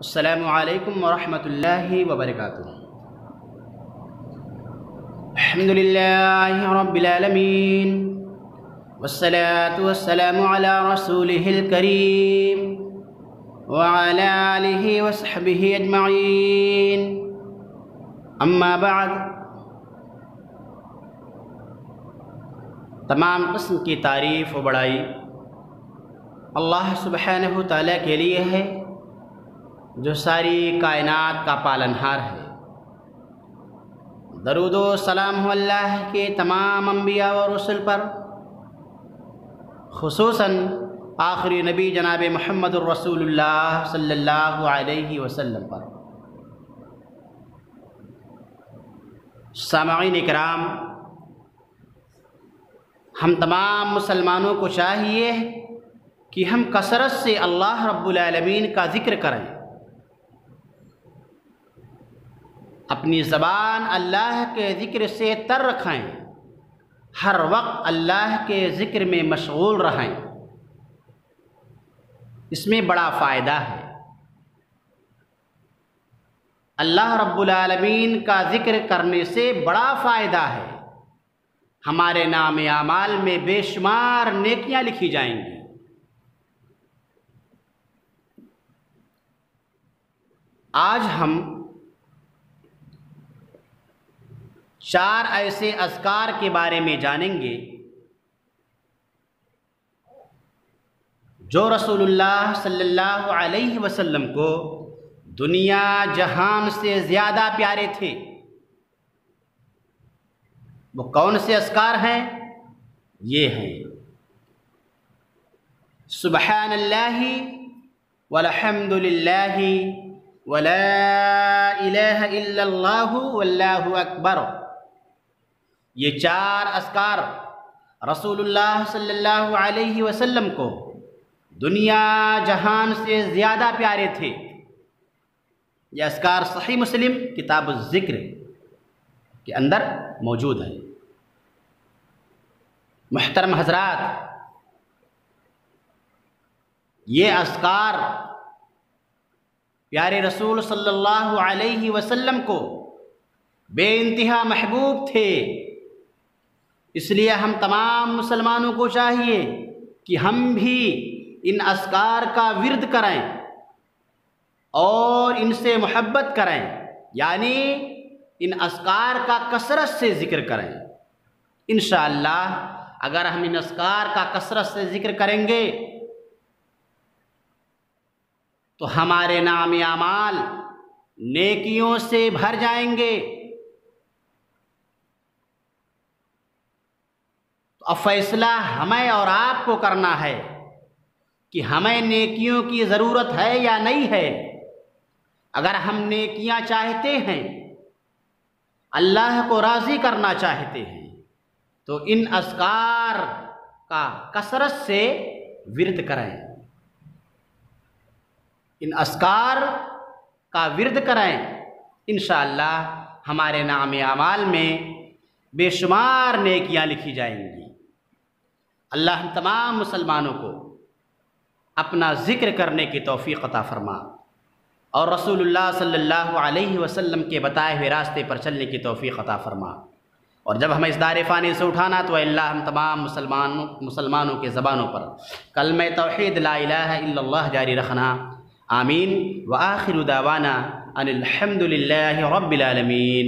السلام علیکم ورحمۃ اللہ وبرکاتہ۔ الحمد للہ رب العالمین والصلاة والسلام علی رسولہ الکریم وعلی آلہ وصحبہ اجمعین، اما بعد۔ تمام قسم کی تعریف و بڑائی اللہ سبحانہ تعالیٰ کے لیے ہے، جو ساری کائنات کا پالنہار ہے۔ درود و سلام ہو اللہ کے تمام انبیاء و رسل پر، خصوصاً آخری نبی جناب محمد الرسول اللہ صلی اللہ علیہ وسلم پر۔ سامعین اکرام، ہم تمام مسلمانوں کو چاہیے کہ ہم کثرت سے اللہ رب العالمین کا ذکر کریں، اپنی زبان اللہ کے ذکر سے تر رکھیں، ہر وقت اللہ کے ذکر میں مشغول رہیں۔ اس میں بڑا فائدہ ہے۔ اللہ رب العالمین کا ذکر کرنے سے بڑا فائدہ ہے، ہمارے نام اعمال میں بے شمار نیکیاں لکھی جائیں گی۔ آج ہم 4 ایسے اذکار کے بارے میں جانیں گے جو رسول اللہ صلی اللہ علیہ وسلم کو دنیا جہان سے زیادہ پیارے تھے۔ وہ کون سے اذکار ہیں؟ یہ ہیں: سبحان اللہ والحمد للہ ولا الہ الا اللہ واللہ اکبر۔ یہ 4 اذکار رسول اللہ صلی اللہ علیہ وسلم کو دنیا جہان سے زیادہ پیارے تھے۔ یہ اذکار صحیح مسلم کتاب الذکر کے اندر موجود ہیں۔ محترم حضرات، یہ اذکار پیارے رسول صلی اللہ علیہ وسلم کو بے انتہا محبوب تھے۔ اس لیے ہم تمام مسلمانوں کو چاہیے کہ ہم بھی ان اذکار کا ورد کریں اور ان سے محبت کریں، یعنی ان اذکار کا کثرت سے ذکر کریں۔ انشاءاللہ اگر ہم ان اذکار کا کثرت سے ذکر کریں گے تو ہمارے نام اعمال نیکیوں سے بھر جائیں گے۔ تو اب فیصلہ ہمیں اور آپ کو کرنا ہے کہ ہمیں نیکیوں کی ضرورت ہے یا نہیں ہے۔ اگر ہم نیکیاں چاہتے ہیں، اللہ کو راضی کرنا چاہتے ہیں، تو ان اذکار کا کثرت سے ورد کریں، ان اذکار کا ورد کریں۔ انشاءاللہ ہمارے نام اعمال میں بے شمار نیکیاں لکھی جائیں گی۔ اللہ ہم تمام مسلمانوں کو اپنا ذکر کرنے کی توفیق عطا فرما اور رسول اللہ صلی اللہ علیہ وسلم کے بتائے ہوئے راستے پر چلنے کی توفیق عطا فرما۔ اور جب ہمیں اس دار فانی سے اٹھانا تو اے اللہ ہم تمام مسلمانوں کے زبانوں پر کلمہ توحید لا الہ الا اللہ جاری رکھنا۔ آمین۔ وآخر دعوانا ان الحمد للہ رب العالمین۔